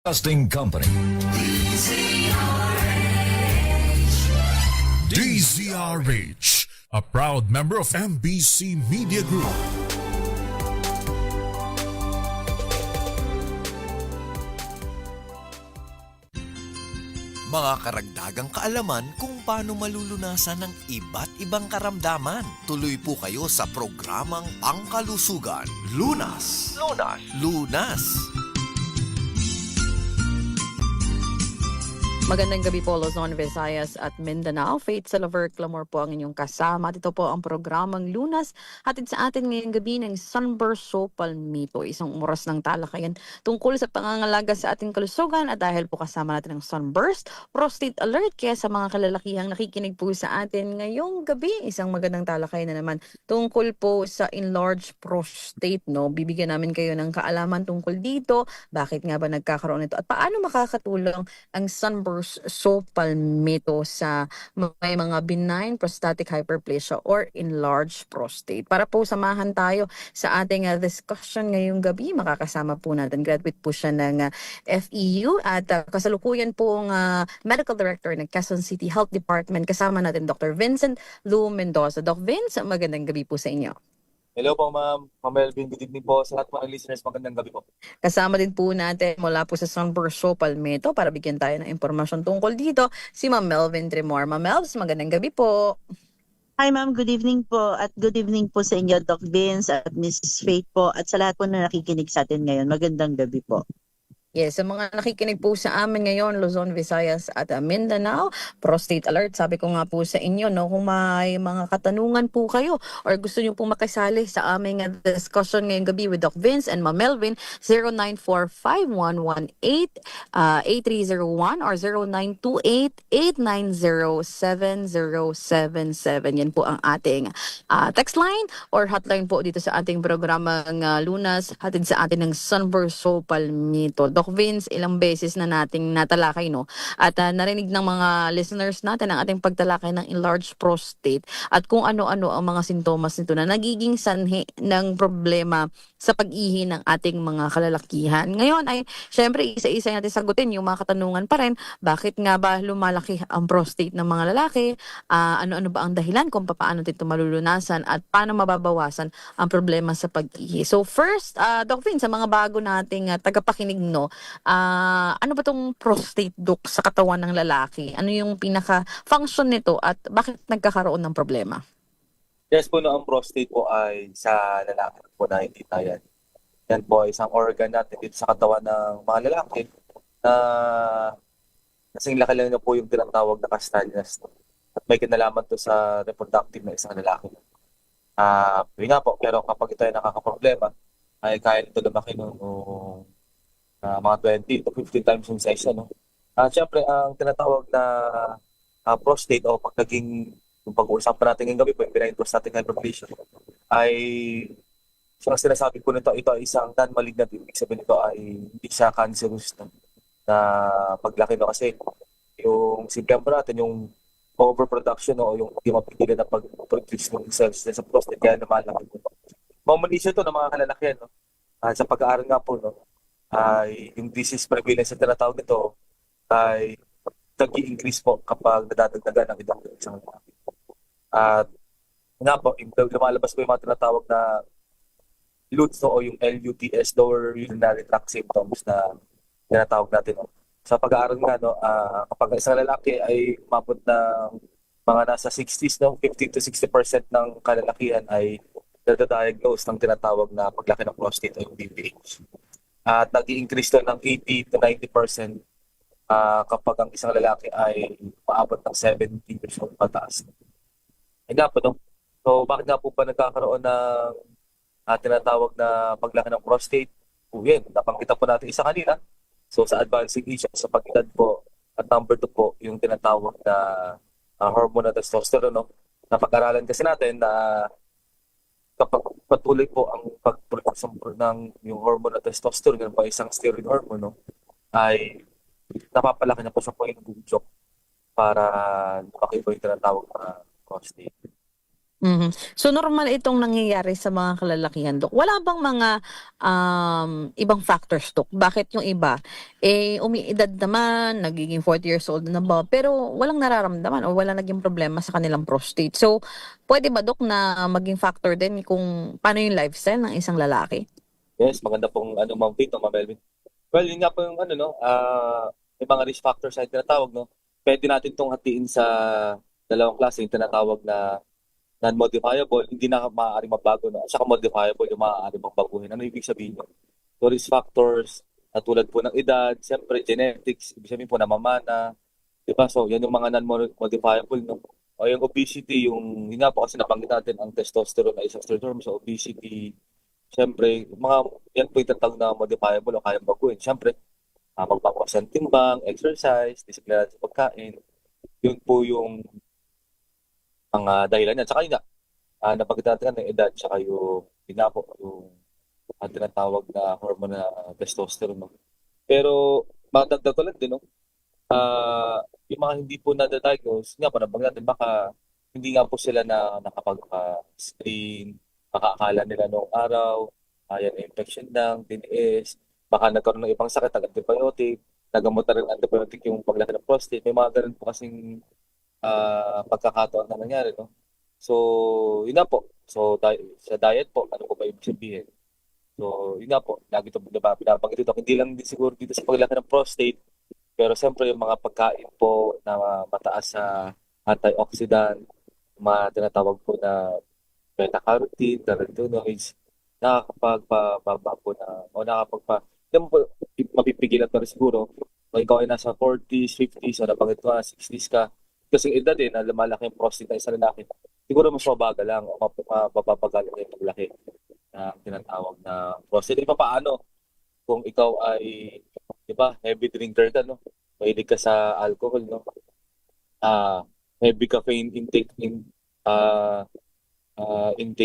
Broadcasting Company. DZRH, a proud member of MBC Media Group. Mga karagdagang kaalaman kung paano malulunasan ng iba't ibang karamdaman. Tuloy po kayo sa programang Pangkalusugan. Lunas! Lunas! Lunas! Magandang gabi po, Luzon, Visayas at Mindanao. Faith Salaver Clamor po ang inyong kasama. Dito po ang programang Lunas. Hatid sa atin ngayong gabi ng Sunburst So Palmito. Isang oras ng talakayan tungkol sa pangangalaga sa ating kalusugan. At dahil po kasama natin ang Sunburst, Prostate Alert. Kaya sa mga kalalakihang nakikinig po sa atin ngayong gabi, isang magandang talakayan na naman tungkol po sa enlarged prostate. No? Bibigyan namin kayo ng kaalaman tungkol dito. Bakit nga ba nagkakaroon ito? At paano makakatulong ang Sunburst So Palmito sa may mga benign prostatic hyperplasia or enlarged prostate. Para po samahan tayo sa ating discussion ngayong gabi, makakasama po natin, graduate po siya ng FEU at kasalukuyan pong Medical Director ng Quezon City Health Department. Kasama natin Dr. Vincent Lou Mendoza. Doc Vince, magandang gabi po sa inyo. Hello po, Ma'am Melvin. Good evening po sa lahat mga listeners. Magandang gabi po. Kasama din po natin mula po sa Sunburst So Palmito para bigyan tayo ng impormasyon tungkol dito si Ma'am Melvin Tremor. Ma'am Melvs, magandang gabi po. Hi ma'am, good evening po at good evening po sa inyo Doc Vince at Mrs. Faith po at sa lahat po na nakikinig sa atin ngayon. Magandang gabi po. Yes, sa mga nakikinig po sa amin ngayon, Luzon, Visayas at Mindanao, Prostate Alert. Sabi ko nga po sa inyo, no, kung may mga katanungan po kayo or gusto niyo po makisali sa aming discussion ngayong gabi with Doc Vince and Ma'am Melvin, 0945-118-8301 or 0928-890-7077. Yan po ang ating text line or hotline po dito sa ating programang Lunas, hatid sa atin ng Sunburst So Palmito. Doc Vince, ilang beses na nating natalakay, no? At narinig ng mga listeners natin ang ating pagtalakay ng enlarged prostate at kung ano-ano ang mga sintomas nito na nagiging sanhi ng problema sa pag-ihi ng ating mga kalalakihan. Ngayon ay, syempre, isa-isa natin sagutin yung mga katanungan pa rin. Bakit nga ba lumalaki ang prostate ng mga lalaki? Ano-ano ba ang dahilan kung paano ito malulunasan at paano mababawasan ang problema sa pag-ihi? So first, Doc Vince, sa mga bago nating tagapakinig, no, ano ba tong prostate, Doc, sa katawan ng lalaki? Ano yung pinaka-function nito at bakit nagkakaroon ng problema? Yes po, no, ang prostate po ay sa lalaki po na hindi tayan. Yan po ay isang organ natin dito sa katawan ng mga lalaki na kasing laki lang na po yung tinatawag na castaneus. At may kinalaman to sa reproductive na isang lalaki. Yun nga po, pero kapag ito ay nakakaproblema, ay kaya nito lumaki ng mga 20 to 15 times yung size. Ano? Siyempre, ang tinatawag na prostate o pag naging yung pag-uusapan natin ngayong gabi po, yung benign prostatic hyperplasia, ay ang sinasabi po nito, ito ay isang non-malignant. Ibig sabihin nito ay hindi siya cancerous na paglaki. No? Kasi yung simple po natin, yung overproduction o yung hindi mapigilan na pag-produce ng cells sa prostate, kaya lumalaki po. Mamalisya ito ng mga kalalakihan. No? Sa pag-aaral nga po, no? Ay yung disease prevalence na tinatawag nito ay nag-i-increase po kapag nadadagdagan ang edad ng isang lalaki. At nga po, lumalabas po yung mga tinatawag na LUTS, no, o yung LUTS, lower urinary tract symptoms na tinatawag natin. No. Sa pag-aaral nga, no, kapag isang lalaki ay umabot ng mga nasa 60s, no, 50 to 60% ng kalalakihan ay nadadiagnose ng tinatawag na paglaki ng prostate o yung BPH. At nag-i-increase to ng 80 to 90% kapag ang isang lalaki ay maabot ng 70 years old pataas. Ay nga po, no? So, bakit nga po pa nagkakaroon ng tinatawag na paglaki ng prostate? Yan, napangkita po natin isa kanina. So, sa advancing age, sa pag-edad po, at number 2 po, yung tinatawag na hormone na testosterone. No? Napag-aralan kasi natin na kapag patuloy po ang pag-produce ng yung hormone na testosterone, ganun pa isang steroid hormone, no? Ay napapalaki na po sa point ng budyok para lumaki po yung tinatawag na prostate. Mhm. So normal itong nangyayari sa mga kalalakihan, Dok. Wala bang mga ibang factors, Dok? Bakit yung iba, umiidad naman, nagiging 40 years old na ba, pero walang nararamdaman o walang naging problema sa kanilang prostate. So, pwede ba, Dok, na maging factor din kung paano yung lifestyle ng isang lalaki? Yes, maganda pong ano, Ma'am Faith, no, Ma'am Melvin. Well, yun nga po yung ano, no, may mga risk factors na tinatawag, no. Pwede natin itong hatiin sa dalawang klase, yung tinatawag na non-modifiable, hindi na maaaring mabago, no? At saka modifiable, yung maaaring magbaguhin. Ano ibig sabihin yun? So, risk factors, tulad po ng edad, siyempre, genetics, ibig sabihin po namamana, di ba? So, yan yung mga non-modifiable, no? O yung obesity, yun nga po kasi nabanggit natin ang testosterone ay isang term, so obesity, siyempre, yan po yung tatawag na modifiable o kayang baguhin. Siyempre, magbabawas ng timbang, exercise, disiplina sa pagkain, yun po yung mga dahilan yan. Tsaka yun nga, nabanggit natin ng edad, tsaka yun nga po, yung tinatawag na hormone na testosterone. No? Pero, madagdag ko lang din, no? Yung mga hindi po na-diagnose, nga po, nabanggit natin, baka hindi nga po sila na nakapag-screen, baka akala nila noong araw, yan, infection lang, tiniis, baka nagkaroon ng ibang sakit, antibiotic, nagamot na rin antibiotic yung paglaki ng prostate. May mga ganun po kasing pagkakataon na nangyari, no? So, yun na po. So, sa diet po, ano po ba ibig sabihin? So, yun nga po, lagi ito binabanggit dito. Hindi lang din siguro dito sa paglaki ng prostate, pero siyempre yung mga pagkain po na mataas sa antioxidant, mga tinatawag po na beta-carotene, carotenoids, nakakapagpababa po hindi mo po mapipigilan pa rin siguro. Kung ikaw ay nasa 40s, 50s, o nabanggit ko 60s ka, kasi edad na lumalaki yung prostate ng isang lalaki, siguro mas mabagal lang o mapapagal lang yung paglaki na tinatawag na prostate. Di pa paano kung ikaw ay, di ba, heavy drinker ka, no? Mahilig ka sa alcohol, no? Heavy caffeine intake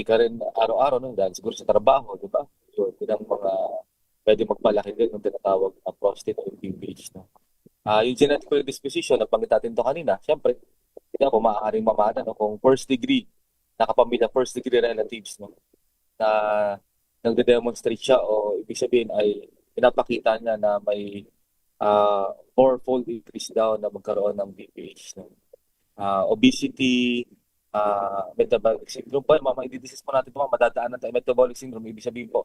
ka rin araw-araw, no? Dahil siguro sa trabaho, di ba? So, yun ang mga pwede magpalaki din ng tinatawag na prostate o yung BPH, no? Yung genetic predisposition, nabanggit natin ito kanina, siyempre, hindi po maaaring mamana, no? Kung first degree relatives, no? Na nagde-demonstrate siya o ibig sabihin ay pinapakita niya na may fourfold increase daw na magkaroon ng BPH, no? Obesity, metabolic syndrome po, mga i-disease po natin ito, madadaanan tayo metabolic syndrome, ibig sabihin po,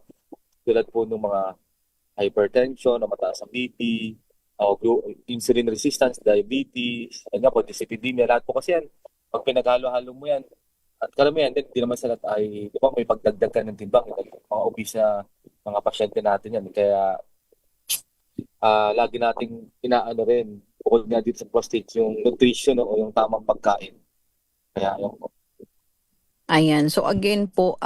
tulad po ng mga hypertension, o mataas ang BP, o insulin resistance, diabetes, nga po, dyslipidemia, lahat po kasi yan, pag pinaghalo-halo mo yan, at karamihan din, hindi naman sa lahat ay, di ba, may pagdagdag ka ng timbang, mga obese na mga pasyente natin yan, kaya lagi nating inaano rin, bukod nga dito sa prostate, yung nutrition o yung tamang pagkain. Kaya yun po. Ayan. So again po,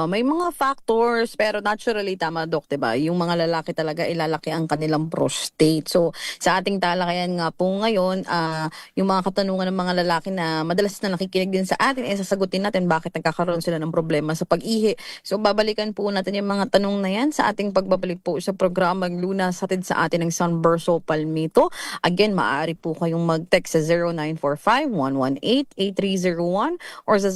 may mga factors pero naturally tama, Dok, 'di ba? Yung mga lalaki talaga ilalaki ang kanilang prostate. So sa ating talakayan nga po ngayon, yung mga katanungan ng mga lalaki na madalas na nakikinig din sa atin, sasagutin natin bakit nagkakaroon sila ng problema sa pag-ihi. So babalikan po natin yung mga tanong na yan sa ating pagbabalik po sa programang Lunas hatid sa atin ng Sunburst Palmito. Again, maaari po kayong mag-text sa 0945-118-8301 or sa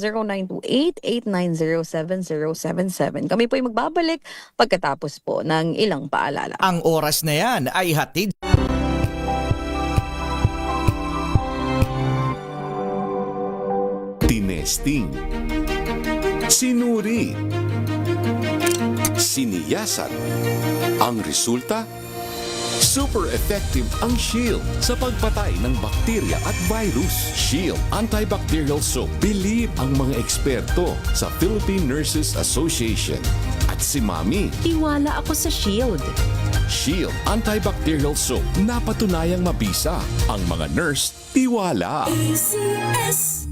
0928-890-7077. Kami po ay magbabalik pagkatapos po ng ilang paalala. Ang oras na yan ay hatid. Tinesting, sinuri, siniyasan. Ang resulta? Super effective ang Shield sa pagpatay ng bakterya at virus. Shield Antibacterial Soap. Believe ang mga eksperto sa Philippine Nurses Association. At si Mami. Tiwala ako sa Shield. Shield Antibacterial Soap. Napatunayang mabisa. Ang mga nurse, tiwala. ACS.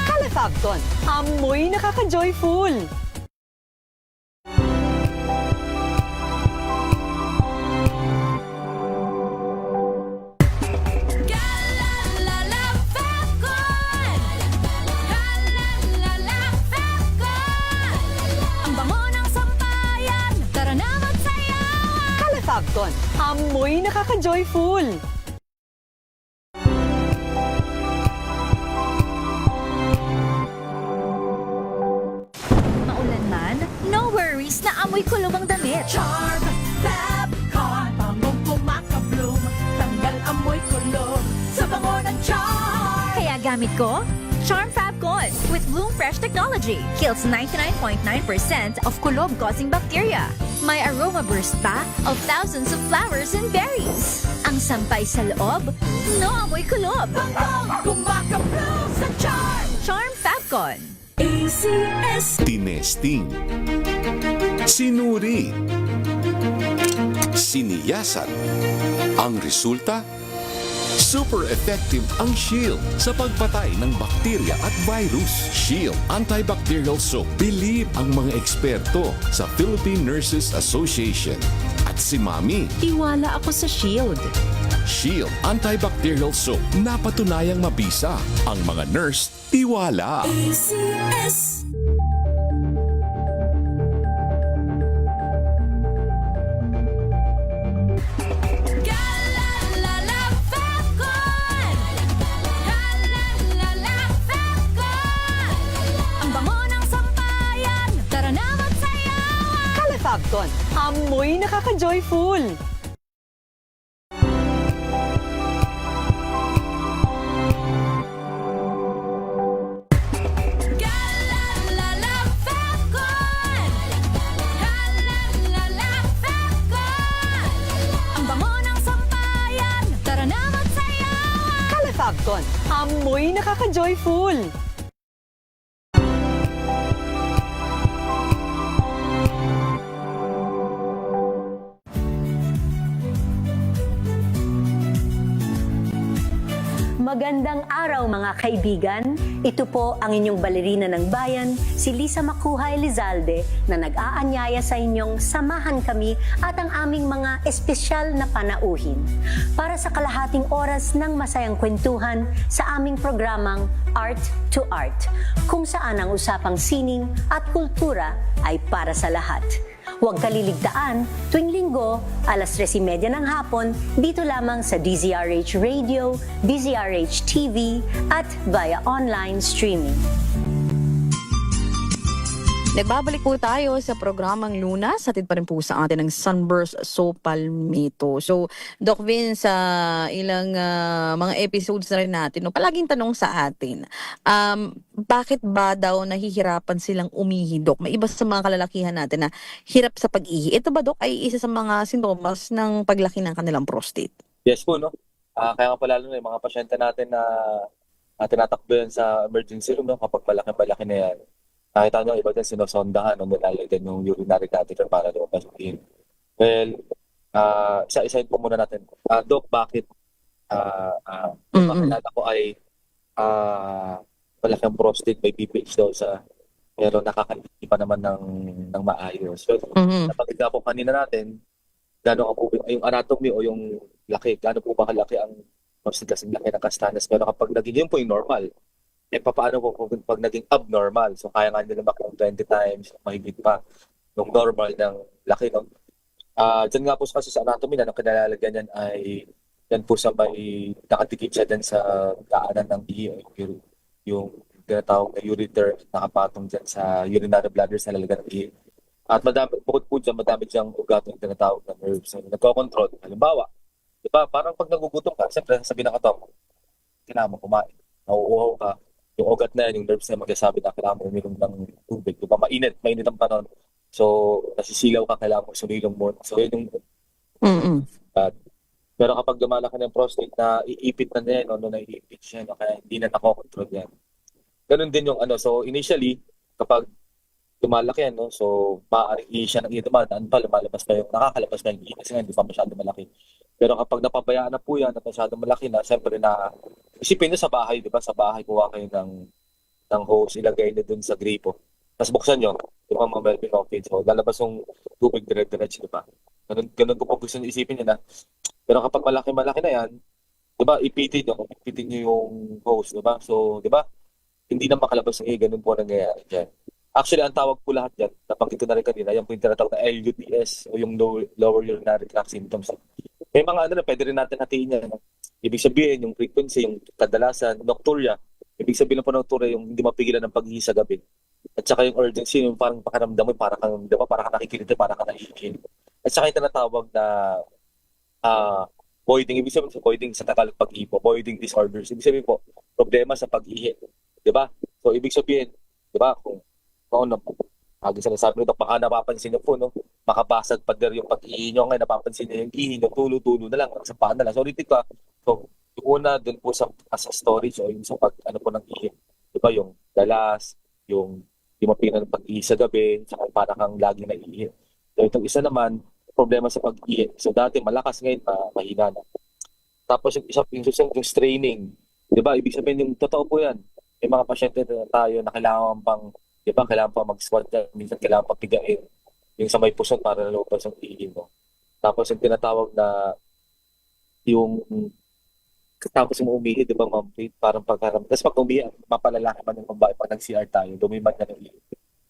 Calefacton, amoy nakaka-joyful. Nakaka-Fabcon. Amoy nakaka-joyful. Maulan man, no worries na amoy kulog ang damit. Charm Fabcon, bangong kumakabloom, tanggal amoy kulog sa bango ng charm. Kaya gamit ko, Charm Fabcon with Bloom Fresh technology. Kills 99.9% of kulob-causing bacteria. May aroma burst pa of thousands of flowers and berries. Ang sampay sa loob, no amoy kulob. Bangong kumakabloom sa charm. Charm Fabcon. ACS. Tinesting. Sinuri. Siniyasan. Ang resulta? Super effective ang Shield sa pagpatay ng bakterya at virus. Shield Antibacterial Soap. Believe ang mga eksperto sa Philippine Nurses Association. At si Mami. Iwala ako sa Shield. Shield Antibacterial Soap. Napatunayang mabisa. Ang mga nurse, tiwala. ACS. Galalala Fabcon! Galalala Fabcon! Ang bango ng sampayan, tara na magsayawan! Kala-Fabcon. Amoy nakaka-joyful. Galalala Fabcon! Galalala Fabcon! Ang bango ng sampayan, tara na magsayawan! Kala-Fabcon. Amoy nakaka-joyful. Magandang araw mga kaibigan. Ito po ang inyong balerina ng bayan, si Lisa Macuja Elizalde, na nag-aanyaya sa inyong samahan kami at ang aming mga espesyal na panauhin para sa kalahating oras ng masayang kwentuhan sa aming programang Art to Art, kung saan ang usapang sining at kultura ay para sa lahat. Huwag kaliligtaan, tuwing linggo, alas 3:30 ng hapon, dito lamang sa DZRH Radio, DZRH TV, at via online streaming. Nagbabalik po tayo sa programang Lunas. Hatid pa rin po sa atin ng Sunburst Sopal Mito. So, Doc Vin, sa ilang mga episodes na rin natin, no, palaging tanong sa atin, bakit ba daw nahihirapan silang umihi, Doc? May iba sa mga kalalakihan natin na hirap sa pag-ihi. Ito ba, Doc, ay isa sa mga sintomas ng paglaki ng kanilang prostate? Yes po, no? Kaya nga pala lalo na yung mga pasyente natin na tinatakbo yan sa emergency room, no? Kapag malaki-malaki na yan. Nakita nyo, iba din sinosondahan o nilalagyan yung urinary catheter para lumabas yung ihi. Well, isa-isahin po muna natin. Doc, bakit makilala ko ay malaki ang prostate, may BPH daw pero nakakalimutan pa naman ng maayos. So, napakita po kanina natin, gano'n ka po, yung anatomy o yung laki, gano'n po ba kalaki ang prostate kasing laki ng kastanas. Pero kapag naging yun po yung normal, paano po pag naging abnormal? So, kaya nga nila makong 20 times, mahigit pa, yung normal ng laki, no? Diyan nga po kasi sa anatomy na kinalalagyan yan ay yan po sa may nakatikip siya din sa daanan ng ihi, yung tinatawag na ureter, nakapatong dyan sa urinary bladder sa lalagyan ng ihi. At madami, bukod po dyan, madami diyang ugat yung tinatawag na nerves. So, nagko-control. Halimbawa, di ba, parang pag nagugutom ka, siyempre, sabi ng katawan, kailangan mo kumain. Nauuhaw ka, yung ugat na yan, yung nerves na magsasabi na kailangan mo uminom ng tubig. Diba? Mainit ang panahon. So, nasisilaw ka, kailangan mo sumilong mo. So, yun yung... pero kapag lumalaki ng prostate na iipit na yan, naiipit siya, kaya hindi na nakokontrol yan. Ganun din yung so initially, kapag lumalaki yan, so maaaring siya ng dumadaan pa, nakakalabas pa yung ihi kasi nga hindi pa masyado malaki. Pero kapag napabayaan na po yan, na masyado malaki na, siyempre na, isipin nyo sa bahay, di ba? Sa bahay, kuha kayo ng hose, ilagay nyo dun sa gripo. Tapos buksan nyo, di ba, mga Melvin Hawkins, so lalabas yung tubig dire-diretso, di ba? Ganun ko po gusto nyo isipin nyo na. Pero kapag malaki-malaki na yan, di ba, ipitin nyo yung hose, di ba? So, di ba, hindi na makalabas ng ganun po nangyayari dyan. Actually, ang tawag po lahat yan, nabanggit ko na rin kanina, yan po yung tinatawag na LUTS o yung lower urinary tract symptoms. May mga ano na pwede rin natin hatiin yan. Ibig sabihin, yung frequency, yung kadalasan, nocturia. Ibig sabihin po nocturia, yung hindi mapigilan ng pag-ihi sa gabi. At saka yung urgency, yung parang pakiramdam mo, parang kang, di ba, parang kang nakikiliti, parang kang naiihi. At saka yung tinatawag na voiding, ibig sabihin sa voiding sa Tagalog pag-ihi po, voiding disorders. Ibig sabihin po, problema sa pag-ihi. Di ba? So, ibig sabihin, di ba, kung ano, lagi sinasabi nito, baka napapansin niyo po, no? Makabasag pa din yung pag-ihi nyo, ngayon napapansin niyo yung ihi nyo, tulo-tulo na lang, sa paan na lang. So, ulitin ko, so, yung una, dun po sa storage o yung sa pag, ano po ng ihi. Di ba, yung dalas, yung di mapinan ng pag-ihi sa gabi, saka parang kang lagi na ihi. So, itong isa naman, problema sa pag-ihi. So, dati malakas, ngayon, mahina na. Tapos, yung isa, yung susunod, yung straining. Di ba, ibig sabihin, yung totoo po yan. May mga pasyente na tayo na kailangan pang, di ba, kailangan pa mag-squat yan, minsan kailangan pa pigain yung sa may puson para nalabas yung ihi mo. Tapos yung tinatawag na yung tapos mo umihi, di ba, ma'am, parang pagkaram. Tapos pag umihi, mapalalaki man yung babae pag nag-CR tayo, lumiman na ng ihi.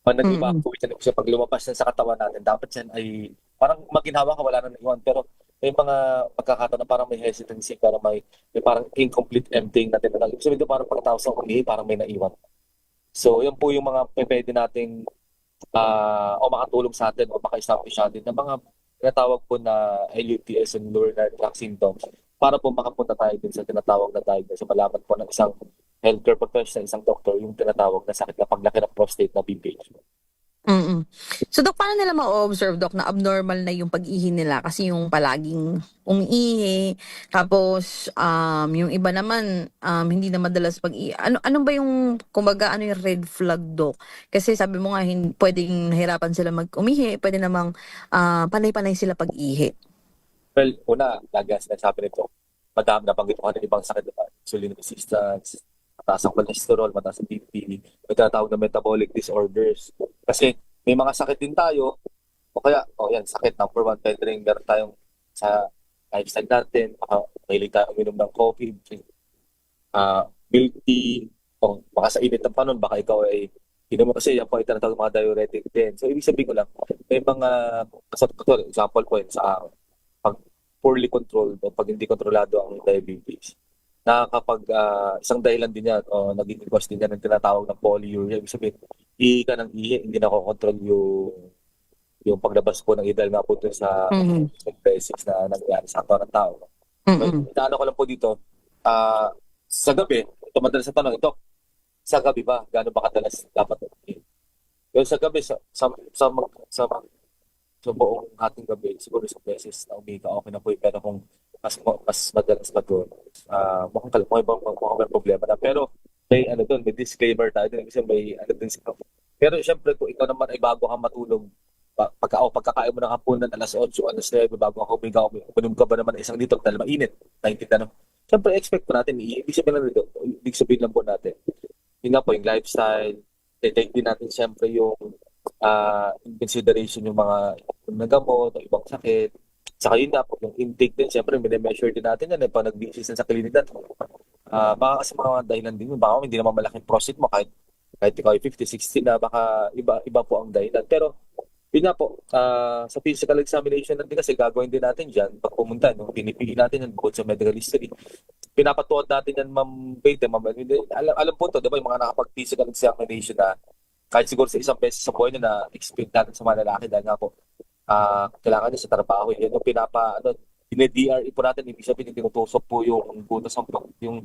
Pag nag-evacuate yan siya, pag lumabas yan sa katawan natin, dapat yan ay parang maginhawa ka, wala na iwan. Pero may mga pagkakataon na parang may hesitancy, parang may parang incomplete emptying natin. Ibig sabihin doon, parang pagkatapos ng umihi, parang may naiwan. So, yan po yung mga pwede nating o makatulong sa atin o maka-establish natin ng mga tinatawag po na LUTS and urinary tract symptoms para po makapunta tayo din sa tinatawag na diagnosis. So, malaman po ng isang healthcare professional, isang doctor, yung tinatawag na sakit na paglaki ng prostate na BPH. So, Dok, paano nila ma-observe, Dok, na abnormal na yung pag-ihi nila? Kasi yung palaging umiihi, tapos yung iba naman, hindi na madalas pag-ihi. Ano ba yung, kumbaga, ano yung red flag, Dok? Kasi sabi mo nga, pwedeng nahirapan sila mag-umihi, pwede namang panay-panay sila pag-ihi. Well, una, lagi sinasabi nito, madami nabanggit ko ng ibang sakit, diba? Insulin resistance, mataas ang cholesterol, mataas ang BP, may tinatawag na metabolic disorders. Kasi may mga sakit din tayo, o kaya, yan, sakit, number one, pwede rin meron tayong sa lifestyle natin, mahilig tayo uminom ng coffee, milk tea, o baka sa init ng panon, baka ikaw ay inom mo kasi yan po ay tinatawag mga diuretic din. So, ibig sabihin ko lang, may mga, example po yun sa pag poorly controlled o pag hindi kontrolado ang diabetes, na kapag isang dahilan din yan o naging cause din yan ng tinatawag na polyuria. Ibig sabihin, ihi ka ng ihi, hindi na control yung paglabas po ng idal nga po dun sa basics na nangyayari sa katawan ng tao. Inaano ko lang po dito, sa gabi, ito madalas sa tanong, ito, sa gabi ba, gaano ba kadalas dapat umihi? Yung sa gabi, sa buong ating gabi, siguro isang beses na umihi ka, okay na po yun. Pero kung mas madalas ba doon, mukhang may problema na. Pero may may disclaimer tayo din, kasi may din siya. Pero syempre kung ikaw naman ay bago kang matulog, pagkakain mo ng hapunan alas 8, alas 9, bago ako umiga, uminom ka ba naman isang litro dahil mainit, naintindihan. Syempre expect po natin, ibig sabihin lang po natin, yun nga po yung lifestyle, take din natin syempre yung in consideration yung mga nagamot o ibang sakit. Saka yun na po, yung intake din, siyempre, mini-measure din natin yan pag nag-visit sa clinic natin. Baka kasi mga dahilan din, baka hindi naman malaking prostate mo kahit ikaw ay 50, 60 na, baka iba po ang dahilan. Pero, yun na po, sa physical examination natin kasi gagawin din natin dyan, pag pumunta, pinipili natin yan bukod sa medical history. Pinapatuwad natin yan, Ma'am Bete, alam po to, diba, yung mga nakapag-physical examination na kahit siguro sa isang beses sa buhay na expect natin sa mga lalaki dahil nga po, kailangan niya sa trabaho. Yan yung DRE po natin, ibig sabihin, tinutusok po yung butas yung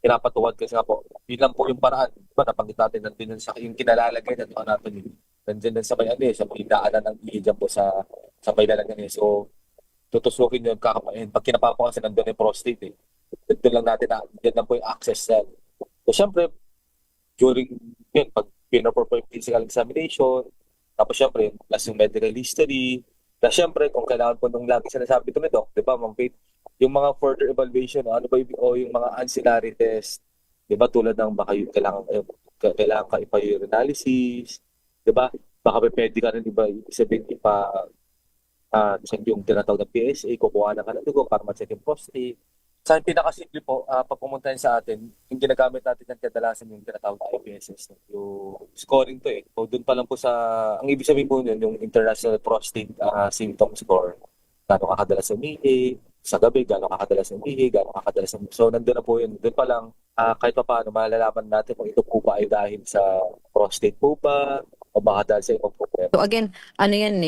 pinapatuwad kasi nga po, yun lang po yung paraan. Diba, napanggit natin nandun yung kinalalagay na doon natin yun. Nandun sa may sa may daanan ng ihi dyan po sa may lalagyan. So, tutusukin yun kakapain. Pag kinapapa kasi nandun yung prostate. Doon lang natin yan lang po yung access na. So, syempre, during yun, pag pinaproper physical examination, tapos syempre, plus yung medical history, na syempre, kung kailangan po nung lagi sinasabi ito nito, di ba, Ma'am Faith, yung mga further evaluation, ano ba yung mga ancillary test, di ba, tulad ng baka yung kailangan ka ipa-urinalysis, di ba, baka pwede ka rin, di ba, sabihin yung tinatawag na PSA, kukuha na ka ng dugo para ma-check yung prostate. Sa pinakasimple po, pag pumunta sa atin, yung ginagamit natin ng kadalasan yung tinatawag na IPSS, no? Yung scoring to eh. So, doon pa lang po ang ibig sabihin po yun, yung International Prostate Symptom Score. Gano'ng kakadalas umihi, sa gabi, gano'ng kakadalas umihi, gano'ng kakadalas umihi. So, nandun na po yun. Doon pa lang, kahit pa paano, malalaman natin kung ito po ba ay dahil sa prostate po ba, o baka dahil sa ibang problema. So again, ano yan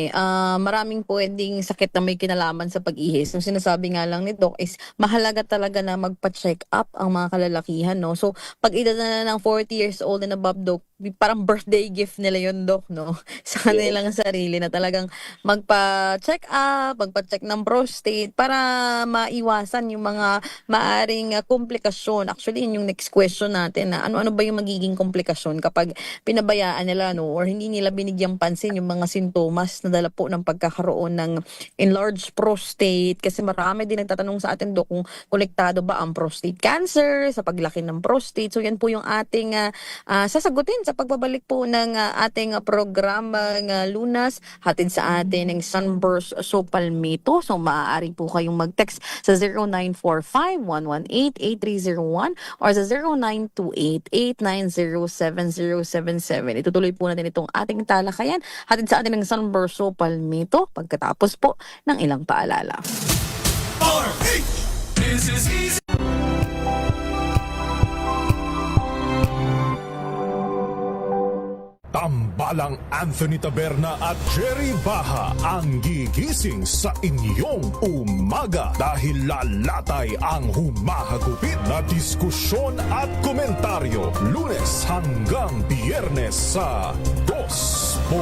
maraming pwedeng sakit na may kinalaman sa pag-ihis. Yung sinasabi nga lang ni Doc is mahalaga talaga na magpa-check up ang mga kalalakihan, no? So pag edad na ng 40 years old and above, Doc, parang birthday gift nila yun, Doc, no? Sa kanilang sarili na talagang magpa-check up, magpa-check ng prostate para maiwasan yung mga maaring komplikasyon. Actually, yun yung next question natin na ano-ano ba yung magiging komplikasyon kapag pinabayaan nila, no? Or hindi nila binigyang pansin yung mga sintomas na dala po ng pagkakaroon ng enlarged prostate. Kasi marami din nagtatanong sa atin, Doc, kung konektado ba ang prostate cancer sa paglaki ng prostate. So yan po yung ating sasagutin sa pagbabalik po ng ating programang Lunas, hatid sa atin ng Sunburst Sopal Mito. So maaari po kayong mag-text sa 0945-118-8301 or sa 0928-890-7077. Itutuloy po natin itong ating talakayan, hatid sa atin ng Sunburst Sopal Mito pagkatapos po ng ilang paalala. This is easy. Tambalang Anthony Taberna at Jerry Baha ang gigising sa inyong umaga dahil lalatay ang humahagupit na diskusyon at komentaryo Lunes hanggang Biyernes sa 2x2.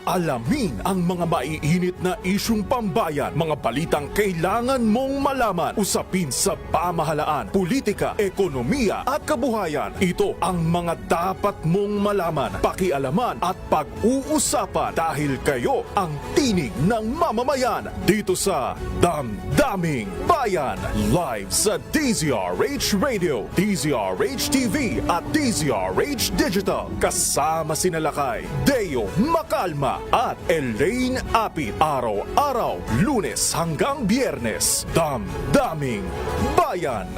Alamin ang mga maiinit na isyung pambayan, mga balitang kailangan mong malaman, usapin sa pamahalaan, politika, ekonomiya at kabuhayan. Ito ang mga dapat mong malaman, pakialaman at pag-uusapan dahil kayo ang tinig ng mamamayan dito sa Damdaming Bayan. Live sa DZRH Radio, DZRH TV at DZRH Digital. Kasama sina Lakay, Deo Macalma at Elaine Apit. Araw-araw, Lunes hanggang Biyernes. Damdaming Bayan.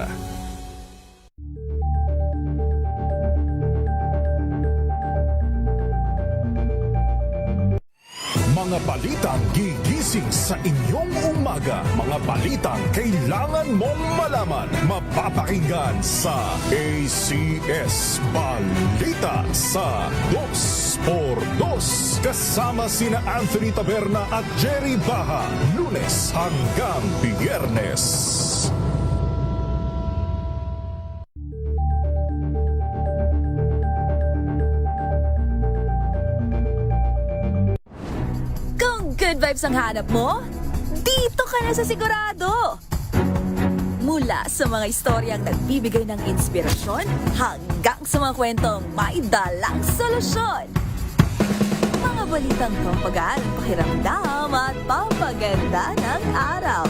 Mga balitang gigising sa inyong umaga. Mga balitang kailangan mong malaman. Mapapakinggan sa ACS Balita sa 2x2. Kasama sina Anthony Taberna at Jerry Baha. Lunes hanggang Biyernes. Good vibes ang hanap mo? Dito ka na sa sigurado! Mula sa mga istoryang nagbibigay ng inspirasyon hanggang sa mga kwentong may dalang solusyon. Mga balitang pampagaan, pakiramdam at pampaganda ng araw.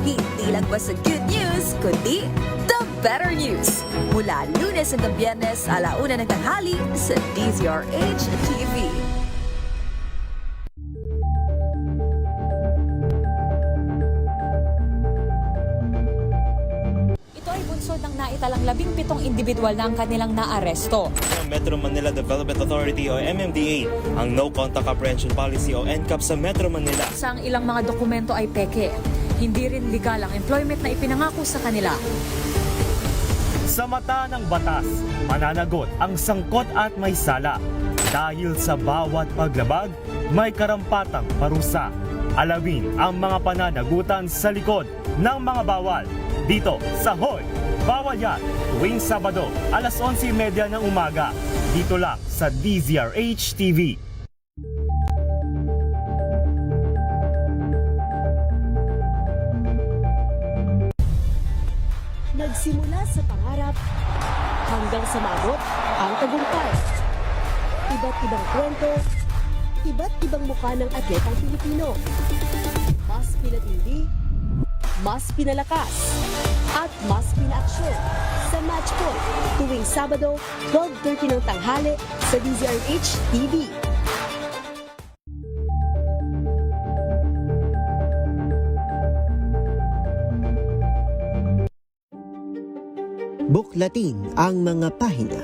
Hindi lang ba sa good news, kundi the better news. Mula Lunes hanggang Biyernes, 1:00 ng tanghali sa DZRH TV. Ng naitalang 17 individual na ang kanilang naaresto. Metro Manila Development Authority o MMDA ang No Contact Apprehension Policy o NCAP sa Metro Manila. Sa ang ilang mga dokumento ay peke. Hindi rin legal ang employment na ipinangako sa kanila. Sa mata ng batas, mananagot ang sangkot at may sala. Dahil sa bawat paglabag, may karampatang parusa. Alamin ang mga pananagutan sa likod ng mga bawal. Dito sa Hoy! Bawal Yan, tuwing Sabado, 11:30 ng umaga. Dito lang sa DZRH TV. Nagsimula sa pangarap hanggang sa maabot ang tagumpay. Iba't ibang kwento, iba't ibang mukha ng atletang Pilipino. Mas pinatindi, mas pinalakas, at mas pinaaksyon sa Match Point tuwing Sabado, 12:30 ng tanghali sa DZRH TV. Buklatin ang mga pahina.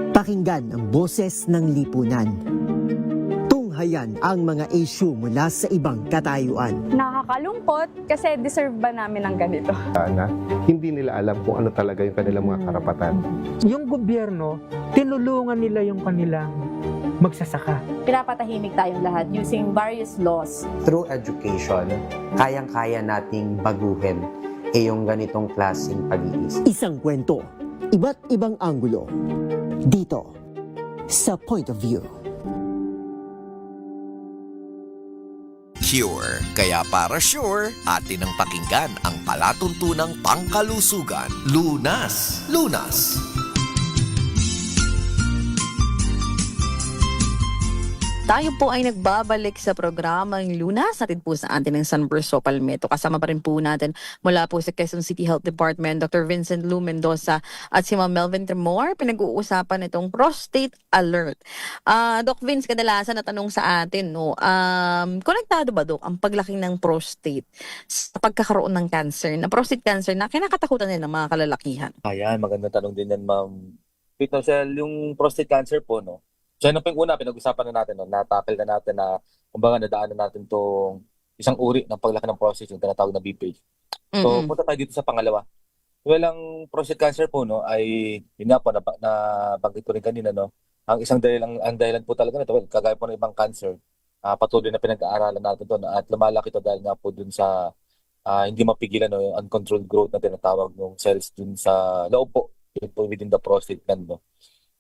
Pakinggan ang boses ng lipunan. Tunghayan ang mga issue mula sa ibang katayuan. Nakakalungkot kasi deserve ba namin ng ganito? Na hindi nila alam kung ano talaga yung kanilang mga karapatan. Yung gobyerno, tinulungan nila yung kanilang magsasaka. Pinapatahimik tayong lahat using various laws. Through education, kayang-kaya nating baguhin yung ganitong klaseng pag-iisip. Isang kwento, iba't ibang anggulo. Dito, sa Point of View. Cure, kaya para sure, atin ang pakinggan ang palatuntunang pangkalusugan. Lunas! Lunas! Tayo po ay nagbabalik sa programang Lunas, natin po sa atin ng Sunburst Palmetto. Kasama pa rin po natin mula po sa Quezon City Health Department, Dr. Vincent Lou Mendoza at si Ma'am Melvin Tremor. Pinag-uusapan itong prostate alert. Doc Vince, kadalasan na tanong sa atin, no, konektado ba, Doc, ang paglaki ng prostate sa pagkakaroon ng cancer, na prostate cancer na kinakatakutan din ng mga kalalakihan? Ayan, magandang tanong din yan, Ma'am. Pito, yung prostate cancer po, no? So, yun ang una, pinag-usapan na natin, no? Natakil na natin na, kumbaga, nadaanan natin itong isang uri ng paglaki ng prostate, yung tinatawag na BPH. So, punta tayo dito sa pangalawa. Well, ang prostate cancer po, no, ay, yun nga po, nabanggit ko rin kanina, no? Ang isang ang dahilan po talaga nito, well, kagaya po ng ibang cancer, patuloy na pinag-aaralan natin to, no? At lumalaki ito dahil nga po dun sa hindi mapigilan, no, yung uncontrolled growth na tinatawag ng cells dun sa loob po, within the prostate gland, no?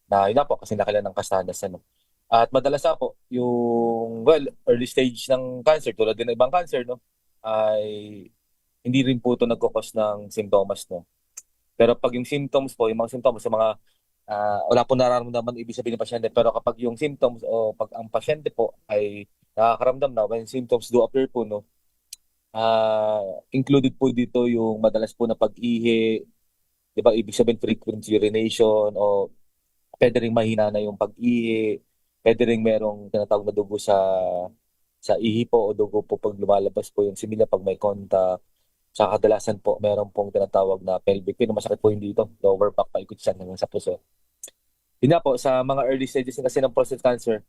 Na yun na po, kasi nakailan ng kastanas. Ano. At madalas na po, yung, well, early stage ng cancer, tulad din ng ibang cancer, no, ay hindi rin po ito nagkukos ng symptoms, no. Pero pag yung symptoms po, yung mga symptoms, yung mga, wala po nararamdaman, ibig sabihin ng pasyente, pero kapag yung symptoms, o pag ang pasyente po ay nakakaramdam na, when symptoms do appear po, no, included po dito yung madalas po na pag-ihi, di ba, ibig sabihin frequent urination, o pwede rin mahina na yung pag-ihi, pwede rin merong tinatawag na dugo sa ihi po o dugo po pag lumalabas po yung simila pag may contact. Sa kadalasan po, meron pong tinatawag na pelvic pain. Masakit po hindi ito. Lower back, paikot siya hanggang sa puso. Yun na po, sa mga early stages kasi ng prostate cancer,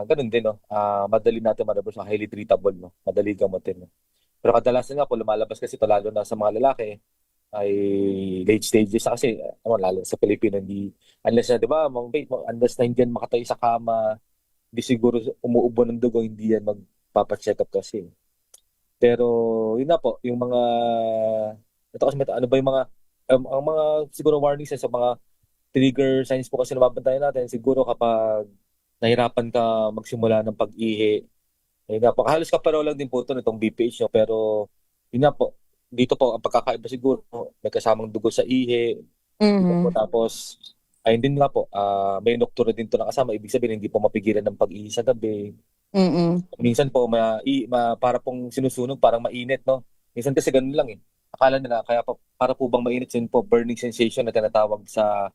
ganun din, no? Madali natin ma-reverse, highly treatable, no? Madali gamutin, no? Pero kadalasan nga po, lumalabas kasi ito, lalo na sa mga lalaki, ay late stages kasi lalo sa Pilipino hindi unless na, di ba, unless na hindi yan makatayo sa kama, hindi siguro umuubo ng dugo, hindi yan magpapacheck up kasi. Pero yun na po, yung mga ito kasi ano ba yung mga ang mga siguro warning signs sa mga trigger signs po kasi na mabantayan natin siguro kapag nahirapan ka magsimula ng pag-ihi. Yun na po, halos kapareho lang din po ito nitong BPH, no? Pero yun na po, dito po, ang pagkakaiba siguro, may kasamang dugo sa ihi. Po, tapos, ayun din nga po, may nocturne din to na kasama. Ibig sabihin, hindi po mapigilan ng pag-ihi sa gabi. Minsan po, para pong sinusunog, parang mainit, no? Minsan kasi ganun lang eh. Akala nila, kaya para po bang mainit, yun po, burning sensation na tinatawag sa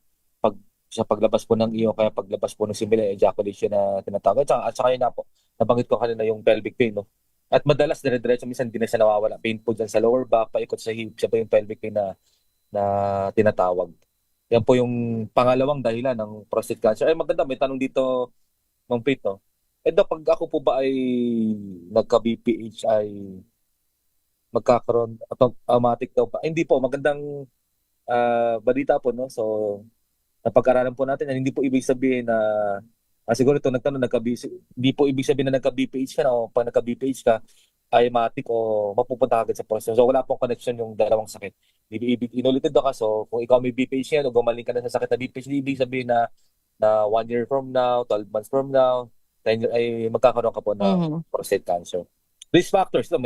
paglabas po ng iyo, kaya paglabas po ng simila, ejaculation na tinatawag. At saka yun na po, nabanggit ko kanina yung pelvic pain, no? At madalas, dire-diretso, minsan hindi na siya nawawala. Pain po dyan sa lower back, paikot sa hip, siya po yung pelvic pain na tinatawag. Yan po yung pangalawang dahilan ng prostate cancer. Ay, maganda, may tanong dito, Ma'am Pete, no? Pag ako po ba ay nagka-BPH ay magkakaroon, automatic daw ba? Ay, hindi po, magandang balita po, no? So, napag-aralan po natin, hindi po ibig sabihin na siguro ito nagtanong, hindi po ibig sabihin na nagka-BPH ka na o pag nagka-BPH ka, ay matik o mapupunta agad sa prostate. So wala pong connection yung dalawang sakit. Inulitin daw ka, so kung ikaw may BPH yan o gumaling ka na sa sakit na BPH, hindi ibig sabihin na 1 year from now, 12 months from now, 10 years, ay magkakaroon ka po ng prostate cancer. Risk factors, no,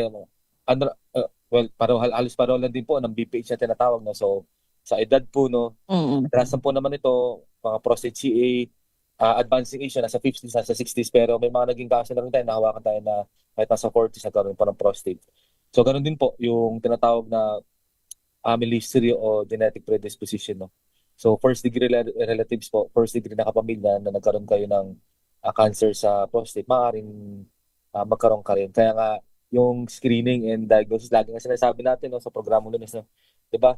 halos pareho lang din po ng BPH na tinatawag. No? So sa edad po, no, kadalasan po naman ito, mga prostate CA, advancing age, nasa 50s, nasa 60s, pero may mga naging kaso na rin tayo, nahawakan tayo na kahit nasa 40s, nagkaroon pa ng prostate. So, ganun din po, yung tinatawag na family history o genetic predisposition, no? So first degree relatives po, first degree na kapamilya na nagkaroon kayo ng cancer sa prostate, maaaring magkaroon ka rin. Kaya nga yung screening and diagnosis, lagi nga sinasabi natin no, sa programang Lunas, no, 'di ba?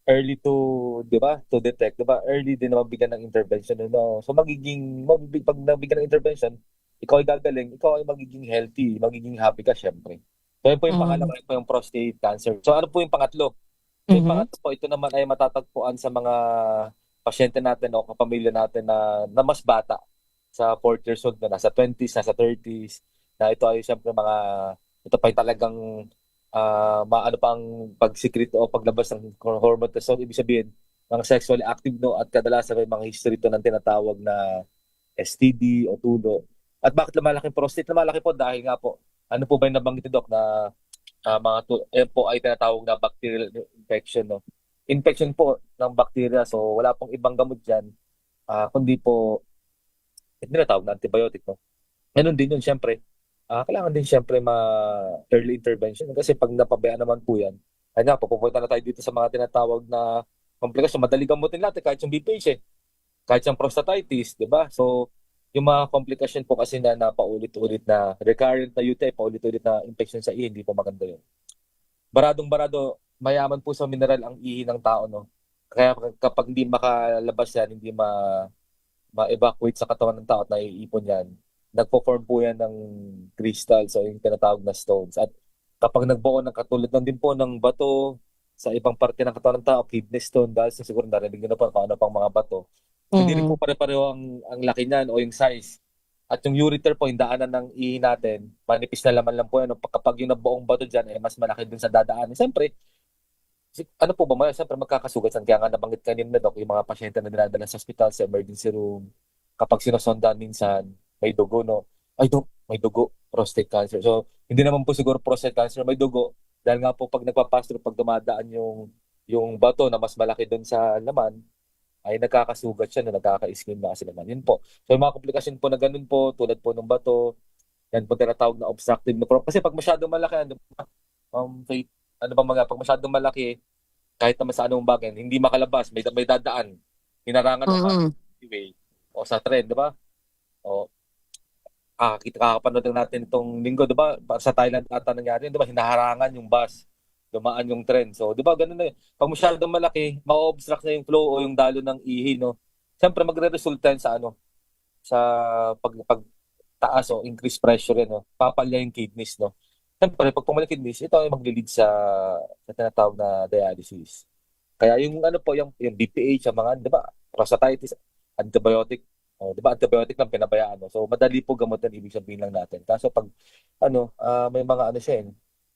Early to, 'di ba? To detect, 'di ba? Early din na mabigyan ng intervention, no. So pag nabigyan ng intervention, ikaw ay gagaling, ikaw ay magiging healthy, magiging happy ka syempre. So yun po yung pangalawa, yun po yung prostate cancer. So ano po yung pangatlo? Yung pangatlo po, ito naman ay matatagpuan sa mga pasyente natin o kapamilya natin na mas bata sa 40 years old na nasa 20s, nasa 30s, na ito ay siyempre ito pa yung talagang maano pang pagsikrito o paglabas ng hormone testosterone, ibig sabihin mga sexually active no, at kadalasan may mga history to ng tinatawag na STD o tulo. At bakit lumalaki yung prostate? Lumalaki po dahil nga po, ano po ba yung nabanggit ni Doc na yan po ay tinatawag na bacterial infection, no? Infection po ng bacteria, so wala pong ibang gamot dyan, kundi po tinatawag na antibiotic, no? Ganun din yun, syempre. Kailangan din syempre early intervention kasi pag napabayaan naman po yan, ay nga, pupunta na tayo dito sa mga tinatawag na komplikasyon. Madali gamutin natin kahit yung BPH kahit yung prostatitis, di ba? So, yung mga komplikasyon po kasi na paulit-ulit na recurrent na UTI, paulit-ulit na infection sa ihi, hindi po maganda yun. Baradong-barado, mayaman po sa mineral ang ihi ng tao, no? Kaya kapag hindi makalabas yan, hindi ma-evacuate sa katawan ng tao at naiipon yan, nagpo-form po yan ng crystals o yung tinatawag na stones. At kapag nagbuo ng katulad ng din po ng bato sa ibang parte ng katawan ng tao, kidney stone, dahil siguro narinig nyo na po kung ano pang mga bato, hindi rin po pare-pareho ang laki niyan o yung size. At yung ureter po, yung daanan ng ihi natin, manipis na laman lang po yan. Kapag yung nabuong bato dyan, mas malaki dun sa dadaanan. Siyempre, ano po ba? Siyempre magkakasugatan. Kaya nga nabanggit kanina na Doc, yung mga pasyente na dinadala sa hospital, sa emergency room, kapag sinusondan minsan, may dugo, no? Ay, Doc, may dugo, prostate cancer. So, hindi naman po siguro prostate cancer, may dugo. Dahil nga po, pag nagpapass through, pag dumadaan yung bato na mas malaki dun sa laman, ay nagkakasugat siya na nagkaka-ischemia na kasi naman. Yun po. So, yung mga komplikasyon po na ganun po, tulad po ng bato, yan po tinatawag na obstructive na kasi pag masyadong malaki, pag masyadong malaki, kahit naman sa anong bagay, hindi makalabas, may dadaan, hinarangan o highway, o sa tren, di ba? O, kakapanood natin itong linggo, di ba? Sa Thailand ata nangyari, di ba? Hinaharangan yung bus, dumaan yung tren. So, di ba, ganun na yun. Pag masyadong malaki, ma-obstruct na yung flow o yung dalo ng ihi, no? Siyempre, magre-resulta yan sa pagtaas o increased pressure, no? Papalya yung kidneys, no? Siyempre, pag pumalya kidneys, ito ay mag-lead sa tinatawag na dialysis. Kaya yung yung BPH, yung mga, di ba, prostatitis, antibiotic, di ba, antibiotic lang pinabayaan, no? So, madali po gamutin, ibig sabihin lang natin. Kaso pag, may mga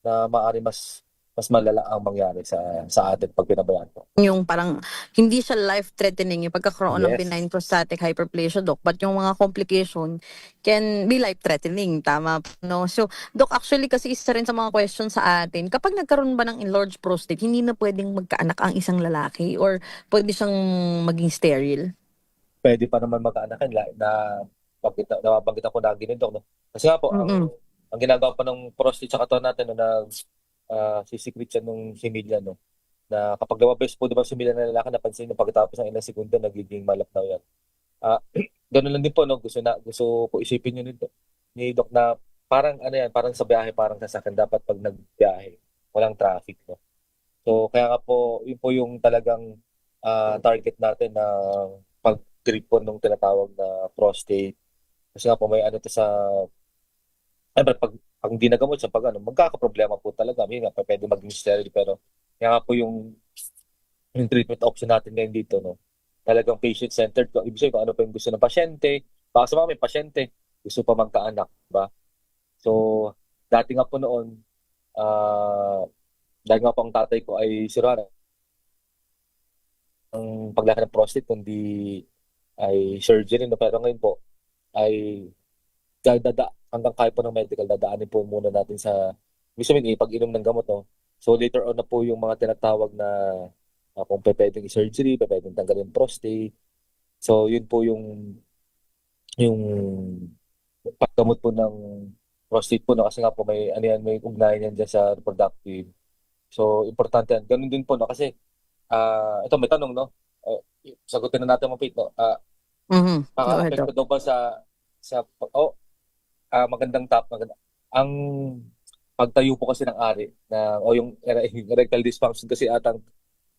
na maaari mas malala ang mangyari sa atin pag pinabayaan po. Yung parang hindi siya life-threatening yung pagkakaroon ng benign prostatic hyperplasia, Doc, but yung mga complication can be life-threatening, tama, no? So, Doc, actually kasi isa rin sa mga questions sa atin, kapag nagkaroon ba ng enlarged prostate, hindi na pwedeng magkaanak ang isang lalaki or pwede siyang maging sterile? Pwede pa naman magkaanakan na nababanggit ako lagi nito, no? Kasi nga po, ang ginagawa pa ng prostate sa katawan natin, no, na sisikrit siya nung similya, no? Na kapag lumabas po, di ba, similya na lalaki, napansin nyo pagkatapos ng ilang segundo, nagiging malapnaw yan. Ganun lang din po, no? Gusto po isipin nyo nito ni Doc na parang parang sa biyahe, parang sasakyan dapat pag nagbiyahe, walang traffic, no? So, kaya nga po, yun po yung talagang target natin na pag-treat po nung tinatawag na prostate. Kasi nga po, may pag hindi nagamot siya, magkakaproblema po talaga. May nga, pwede maging sterile, pero kaya nga po yung treatment option natin ngayon dito, no? Talagang patient-centered. Ibig sabihin kung ano pa yung gusto ng pasyente. Baka sa mga may pasyente, gusto pa magkaanak, ba? So, dati nga po noon, dahil nga po ang tatay ko ay si Rana, ang paglaki ng prostate, kundi ay surgery, no? Pero ngayon po, ay hanggang kaya po ng medical, dadaanin po muna natin sa gusto pag-inom ng gamot, no? So later on na po yung mga tinatawag na kung pwedeng i-surgery, pwedeng tanggalin prostate. So yun po yung paggamot po ng prostate po, no? Kasi nga po may ugnayan yan dyan sa reproductive. So importante yan. Ganun din po, no? Kasi ito may tanong, no? sagutin na natin mo, Pete, no? Go ahead, Makaka-apekto Doc. daw ba magandang ang pagtayo po kasi ng ari na yung erectile dysfunction kasi yung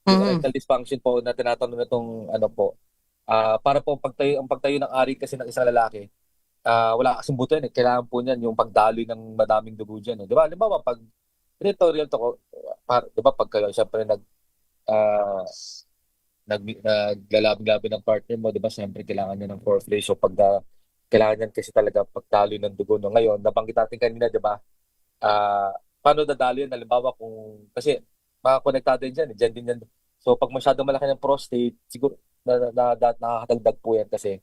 erectile dysfunction po na tinatanong na itong para po ang pagtayo ng ari kasi ng isang lalaki, wala kasing buto yan. Kailangan po niyan yung pagdaloy ng madaming dugo dyan. Di ba? Halimbawa, pag real talk, di ba, pag kayo siyempre naglalabi-labi ng partner mo, di ba, siyempre kailangan niya ng foreplay. So, kailangan yan kasi talaga pagdaloy ng dugo. No? Ngayon, nabanggit natin kanina, di ba, paano dadaloy yan? Halimbawa, kasi makakonektado yan dyan din yan. So, pag masyadong malaki ng prostate, siguro, nakakadagdag po yan kasi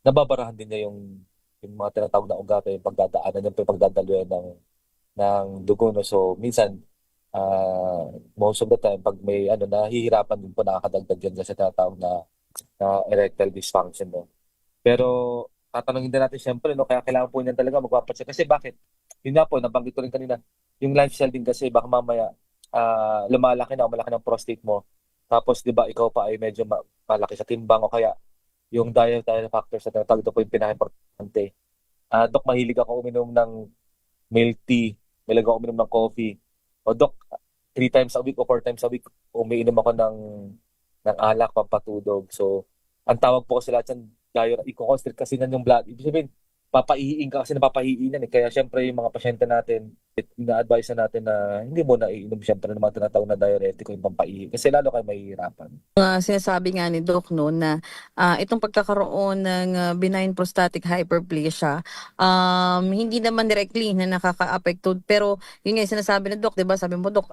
nababarahan din niya yung mga tinatawag na ugat, yung pagdadaanan niya, yung pagdadaloy ng dugo. No? So, minsan, most of the time, pag may nahihirapan din po, nakakadagdag yan sa tinatawag na erectile dysfunction. No? Pero, tatanungin din natin siyempre, no? Kaya kailangan po niyan talaga magpapacheck. Kasi bakit? Yun nga po, nabanggit ko rin kanina, yung lifestyle din kasi baka mamaya lumalaki na o malaki ng prostate mo. Tapos, di ba, ikaw pa ay medyo malaki sa timbang o kaya yung dietary factors na tinatawag, ito po yung pinaka-importante. Dok, mahilig ako uminom ng milk tea, mahilig ako uminom ng coffee. O Dok, 3 times a week o 4 times a week, umiinom ako ng alak, pampatulog. So, ang tawag po kasi lahat yan, i-constrict kasi nan yung blood. Ibig sabihin, papahihiin ka kasi napapahihiin yan. Kaya syempre yung mga pasyente natin, ina-advise na natin na hindi mo na iinom syempre ng mga tinatawag na diuretic o yung pampahihi. Kasi lalo kayo mahihirapan. Sinasabi nga ni Doc no na itong pagkakaroon ng benign prostatic hyperplasia, hindi naman directly na nakaka-apekto, pero yun nga yung sinasabi ni Doc, 'di ba? Sabi mo, Doc,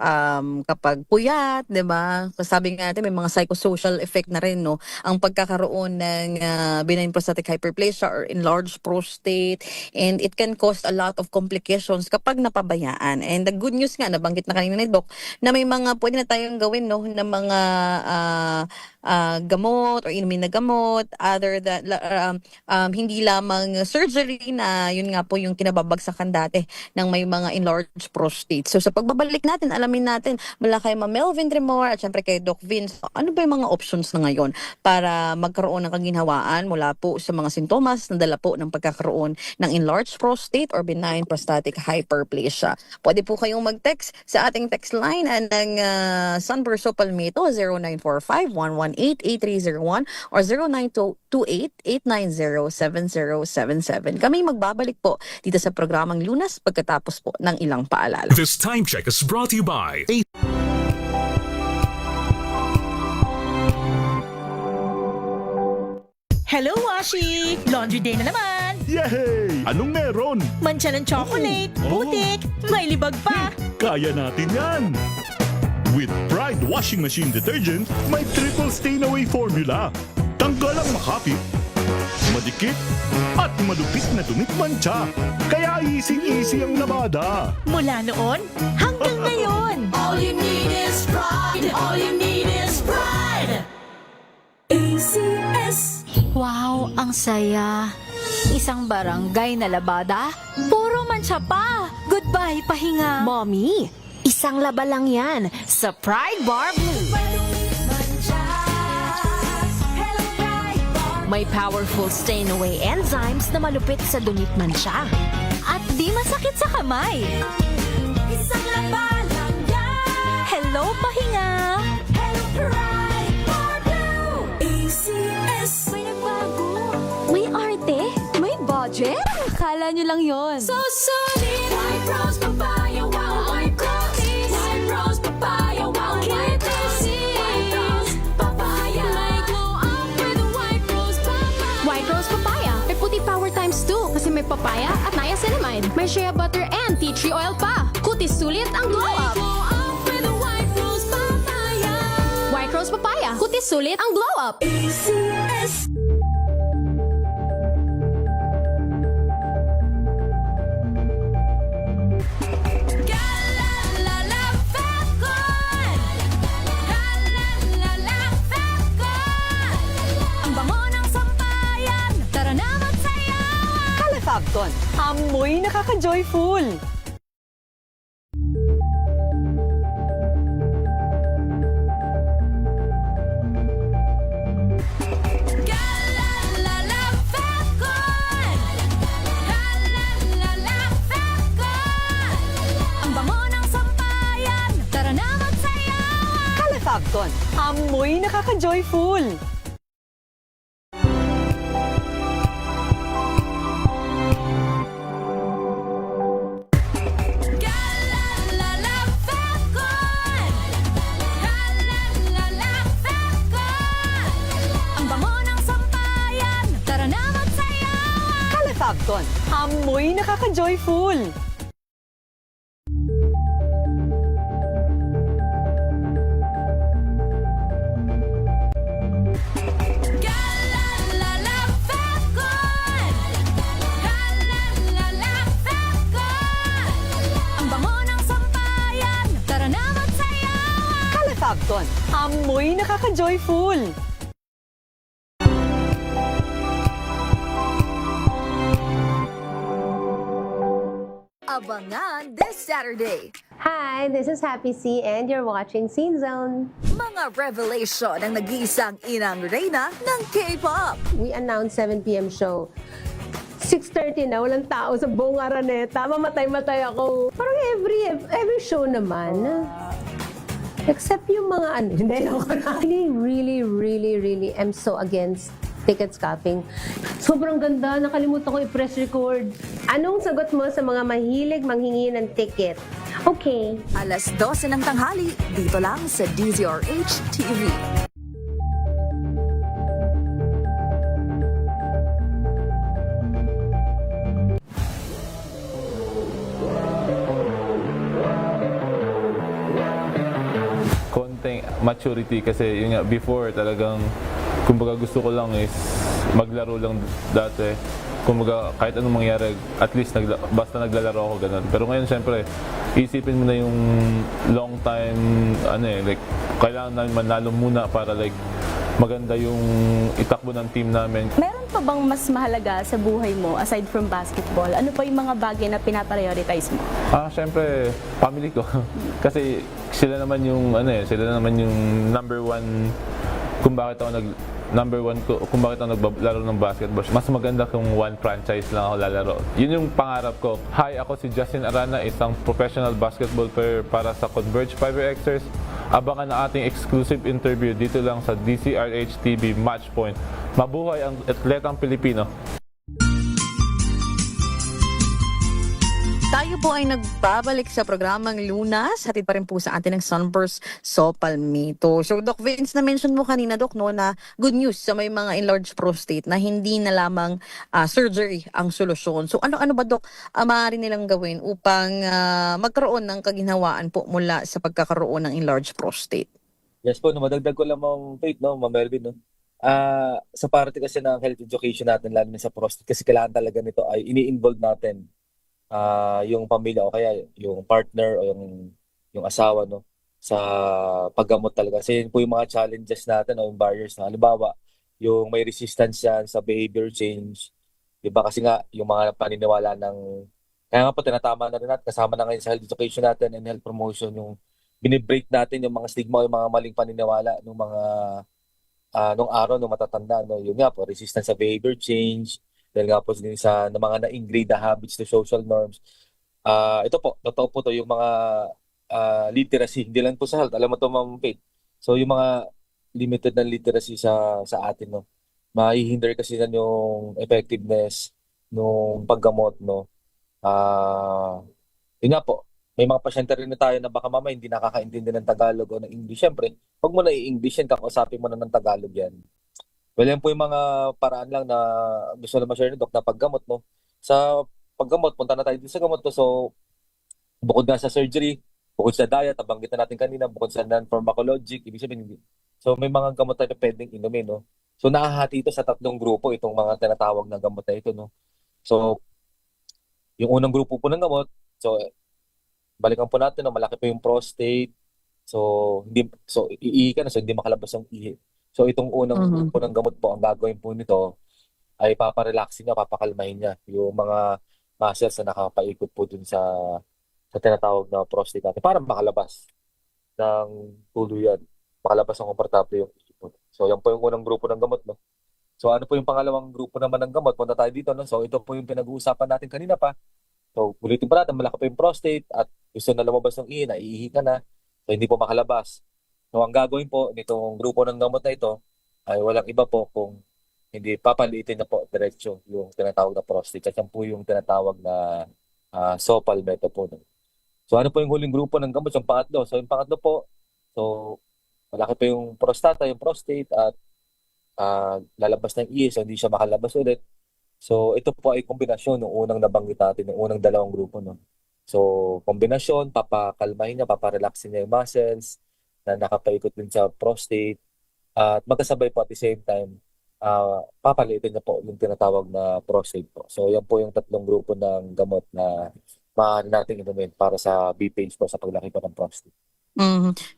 kapag puyat, 'di ba? Sabi nga natin may mga psychosocial effect na rin, no, ang pagkakaroon ng benign prostatic hyperplasia or enlarged prostate, and it can cause a lot of complications kapag napabayaan. And the good news nga, nabanggit na kanina ni Doc, na may mga pwede na tayong gawin, no, na mga gamot or inumin na gamot, other than hindi lamang surgery na yun nga po yung kinababagsakan dati ng may mga enlarged prostate. So sa pagbabalik natin, alamin natin mula kay Ma'am Melvin Tremor at syempre kay Doc Vince, ano ba yung mga options na ngayon para magkaroon ng kaginhawaan mula po sa mga sintomas na dala po ng pagkakaroon ng enlarged prostate or benign prostatic hyperplasia. Pwede po kayong mag-text sa ating text line ng Sunburst Palmito 0945-118-8301 or 0928-890-7077. Kami magbabalik po dito sa programang Lunas pagkatapos po ng ilang paalala. This time check is brought to you by Hello, Washi! Laundry day na naman! Yay! Anong meron? Mancha ng chocolate, putik, may libag pa! Kaya natin yan! With Pride Washing Machine Detergent, may triple stain-away formula. Tanggal ang makapit, madikit, at malupit na dumit mancha. Kaya easy-easy ang labada. Mula noon hanggang ngayon! All you need is pride! All you need is pride! ACS! Wow, ang saya. Isang barangay na labada, puro mancha pa. Goodbye, pahinga. Mommy, isang laba lang yan sa Pride Bar Blue. May powerful stain-away enzymes na malupit sa dunit mancha. At di masakit sa kamay. Isang laba lang yan! Hello, pahinga. Hello, Pride Bar Blue! ACS! May nagbago. May arte. May budget. Akala nyo lang yon. So solid! White Rose Papaya, wow, White Rose! White Rose Papaya, wow, White Rose! White Rose Papaya! May glow up with White Rose Papaya. White Rose Papaya. May puti power times 2 kasi may papaya at niacinamide. May shea butter and tea tree oil pa. Kutis sulit ang glow up. Glow up with White Rose Papaya! White Rose Papaya. Kutis sulit ang glow up. ACS! Calefacton, amoy nakaka-joyful. Amoy nakaka-joyful! Ang bango ng sampayan, tara na magsayawan! Calefabcon, amoy nakaka-joyful! Ang bango ng sampayan, tara na magsayawan! Calefabcon, amoy nakaka-joyful! Abangan this Saturday. Hi, this is Happy C and you're watching Scene Zone. Mga revelation ng nag-iisang inang reyna ng K-pop. We announced 7 p.m. show. 6:30 na, walang tao sa buong Araneta. Mamatay-matay ako. Parang every show naman. Except yung mga ano, hindi ako na. Really am so against ticket scalping. Sobrang ganda, nakalimutan ko i-press record. Anong sagot mo sa mga mahilig manghingi ng ticket? Okay. Alas 12 ng tanghali, dito lang sa DZRH TV. Konting maturity kasi yun nga, before talagang kumbaga gusto ko lang is maglaro lang dati. Kumbaga kahit anong mangyari, at least basta naglalaro ako ganun. Pero ngayon syempre, isipin mo na yung long time, like kailangan namin manalo muna para like maganda yung itakbo ng team namin. Meron pa bang mas mahalaga sa buhay mo aside from basketball? Ano pa yung mga bagay na pinaprioritize mo? Syempre, family ko. Kasi sila naman yung number one kung bakit ako naglalaro ng basketball. Mas maganda kung one franchise lang ako lalaro. Yun yung pangarap ko. Hi, ako si Justin Arana, isang professional basketball player para sa Converge Fiberxers. Abangan ang ating exclusive interview dito lang sa DZRH TV Matchpoint. Mabuhay ang atletang Pilipino. Tayo po ay nagbabalik sa programang Lunas. Hatid pa rin po sa atin ng Sunburst Sopal Mito. So, Doc Vince, na-mention mo kanina, Doc, no, na good news sa may mga enlarged prostate na hindi na lamang surgery ang solusyon. So, ano ba, Doc, maaari nilang gawin upang magkaroon ng kaginhawaan po mula sa pagkakaroon ng enlarged prostate? Yes po, madagdag ko lang Ma'am Faith, no, Ma'am Melvin, no. Sa parte kasi ng health education natin, lalo na sa prostate, kasi kailangan talaga nito ay ini-involve natin yung pamilya o kaya yung partner o yung asawa, no, sa paggamot talaga. Kasi yun po yung mga challenges natin o yung barriers na halimbawa yung may resistance yan sa behavior change, diba, kasi nga yung mga paniniwala ng kaya nga po tinatama na rin natin kasama na ngayon sa health education natin and health promotion yung binibreak natin yung mga stigma o yung mga maling paniniwala ng mga nung araw nung matatanda, no, yun nga po resistance sa behavior change dahil nga po din sa mga na-ingrained na habits to social norms. Ito po, totoo po to yung mga literacy, hindi lang po sa health. Alam mo to, Ma'am Faith. So yung mga limited na literacy sa atin, no, mahihinder kasi na yung effectiveness ng paggamot, no. Yun nga po, may mga pasyente rin na tayo na baka mamaya hindi nakakaintindi ng Tagalog o ng English. Siyempre, huwag mo na i-English yan, kakausapin mo na ng Tagalog yan. Well, yan po yung mga paraan lang na gusto na ma-share ni Doc na paggamot, no? Sa paggamot, punta na tayo dito sa gamot, no? So, bukod na sa surgery, bukod sa diet, nabanggit na natin kanina, bukod sa non-pharmacologic, ibig sabihin hindi. So, may mga gamot tayo na pwedeng inumin, no? So, nakahati ito sa 3 grupo, itong mga tinatawag na gamot na ito, no? So, yung unang grupo po ng gamot, so, balikan po natin, no? Malaki po yung prostate, so, iihi ka na, so hindi makalabas yung ihi. So itong unang grupo ng gamot po, ang gagawin po nito ay paparelaxin niya, papakalmahin niya yung mga muscles na nakapaikot po dun sa tinatawag na prostate natin para makalabas ng tuluyan, makalabas ng komportable yung ipon. So yan po yung unang grupo ng gamot, no? So ano po yung pangalawang grupo naman ng gamot? Punta tayo dito, no? So ito po yung pinag-uusapan natin kanina pa. So ulitin pa natin, malaki po yung prostate at gusto na lumabas ng ihi, naiihi ka na, so hindi po makalabas. So ang gagawin po nitong grupo ng gamot na ito ay walang iba po kung hindi papaliitin na po diretso yung tinatawag na prostate at yan po yung tinatawag na Sopal Metopon. So ano po yung huling grupo ng gamot? Yung pangatlo. So yung pangatlo po, so malaki pa yung prostata, yung prostate at lalabas ng iis, so hindi siya makalabas ulit. So ito po ay kombinasyon ng unang nabanggit natin, ng unang dalawang grupo. No? So kombinasyon, papakalmahin niya, paparelaxin niya yung muscles na nakapaikot din sa prostate at magkasabay po at the same time, papaliitin niya po yung tinatawag na prostate po. So yan po yung tatlong grupo ng gamot na maaari natin inumin para sa BPH po sa paglaki po ng prostate.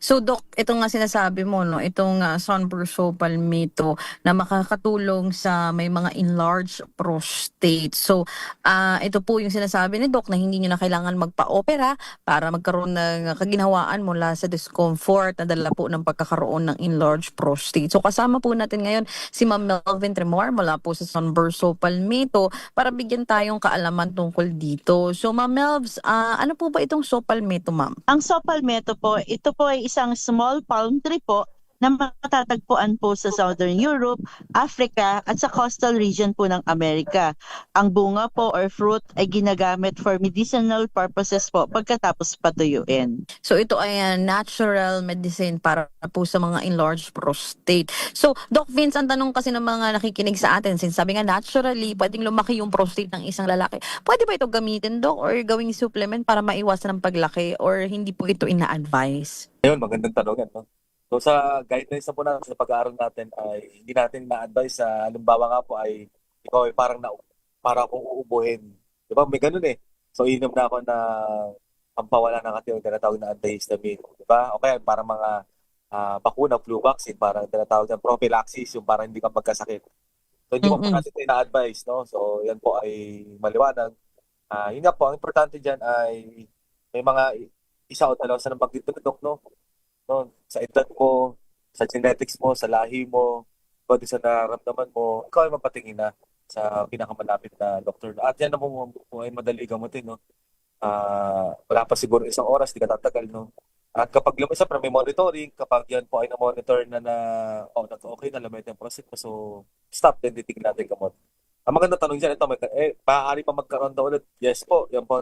So Doc, ito nga sinasabi mo, no, itong Sunburst Palmetto na makakatulong sa may mga enlarged prostate. So ito po yung sinasabi ni Doc na hindi nyo na kailangan magpa-opera para magkaroon ng kaginhawaan mula sa discomfort na dala po ng pagkakaroon ng enlarged prostate. So kasama po natin ngayon si Ma'am Melvin Tremor mula po sa Sunburst Palmetto para bigyan tayong kaalaman tungkol dito. So Ma'am Melvs, ano po ba itong Sopalmetto, Ma'am? Ang Sopalmetto po, ito po ay isang small palm tree po na matatagpuan po sa Southern Europe, Africa at sa coastal region po ng Amerika. Ang bunga po or fruit ay ginagamit for medicinal purposes po pagkatapos patuyuin. So ito ay natural medicine para po sa mga enlarged prostate. So Doc Vince, ang tanong kasi ng mga nakikinig sa atin, since sabi nga naturally pwedeng lumaki yung prostate ng isang lalaki, pwede ba ito gamitin, Doc, or gawing supplement para maiwasan ang paglaki, or hindi po ito ina-advise? Ayun, magandang tanong yan. No? So sa guidelines na po natin sa pag-aaral natin ay hindi natin ma-advise sa halimbawa nga po ay ikaw ay para akong uubuhin. Di ba? May ganun eh. So inom na ako ng pampawala ng ating tinatawag na antihistamine. Di ba? O kaya para mga bakuna, flu vaccine, parang tinatawag na prophylaxis, yung para hindi ka magkasakit. So hindi mo po natin ina-advise. No? So yan po ay maliwanag. Yun nga po, ang importante dyan ay may mga isa o dalawa sa nabanggit ng Doc, no? No, sa edad mo, sa genetics mo, sa lahi mo, pwede sa nararamdaman mo, ikaw ay mapatingin na sa pinakamalapit na doktor. At yan na po ay madali gamutin, no? Wala pa siguro isang oras, di ka tatagal, no? At kapag lumisa, may monitoring, kapag yan po ay na-monitor na okay na lamit yung prostate mo, so stop, then titignan natin gamot. Ang maganda tanong dyan, ito, maaari pa magkaroon daw ulit. Yes po, yan po.